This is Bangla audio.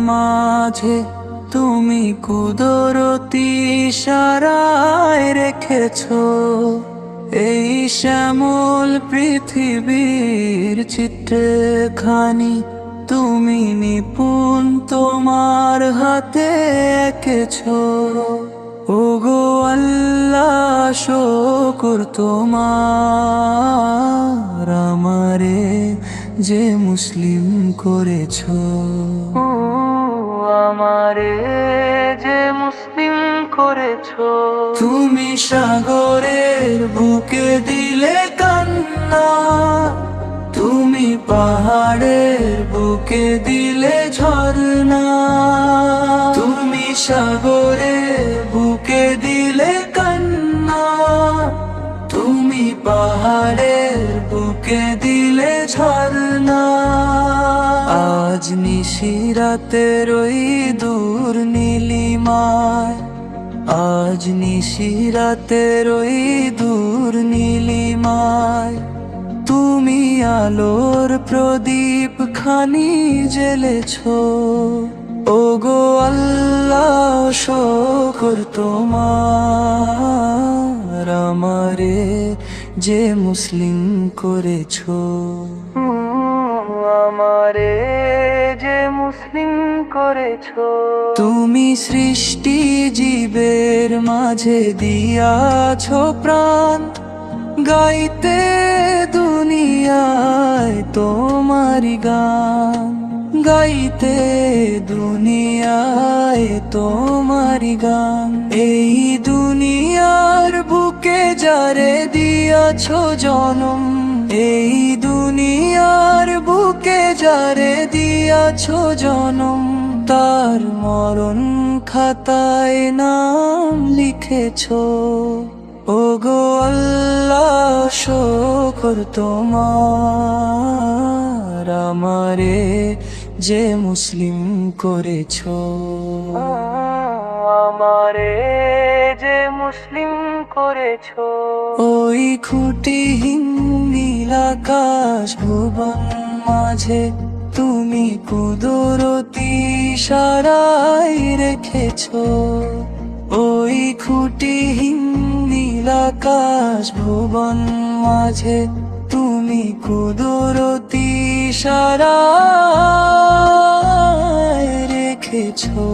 মাঝে তুমি কুদরতি ইশারায় রেখেছো এই শ্যামল পৃথিবীর চিত্রখানি তুমি নিপুণ তোমার হাতে এঁকেছো। ওগো আল্লাহ শুকর তোমার আমারে যে মুসলিম করেছো, আমারে যে মুসলিম করেছো। তুমি সাগরের বুকে দিলে কান্না, তুমি পাহাড়ের বুকে দিলে ঝরনা, তুমি সাগরের বুকে দিলে কান্না, তুমি পাহাড়ের বুকে দিলে ঝরনা। আজ নিশিরাতের ওই দূর নীলিমায়, আজ নিশিরাতের ওই দূর নীলিমায় তুমি আলোর প্রদীপ খানি জ্বেলেছো। ওগো আল্লাহ শুকর তোমার আমারে যে মুসলিম করেছো, আমারে যে মুসলিম করেছো। তুমি সৃষ্টি জীবের মাঝে দিয়াছো প্রাণ, গাইতে দুনিয়ায় তোমারি গান, গাইতে দুনিয়ায় তোমারি গান। এই দুনিয়ার বুকে যারে দিয়াছো জনম, এই দুনিয়ার বুকে যারে দিয়াছো জনম, তার মরণ খাতায় নাম লিখেছো। ওগো আল্লাহ শুকর তোমার আমারে যে মুসলিম করেছো, আমারে যে মুসলিম করেছো। ওই খুঁটিহীন নীল আকাশ ভুবন মাঝে তুমি কুদরতি ইশারায় রেখেছো। ওই খুঁটিহীন নীল আকাশ ভুবন মাঝে তুমি কুদরতি ইশারায় রেখেছো।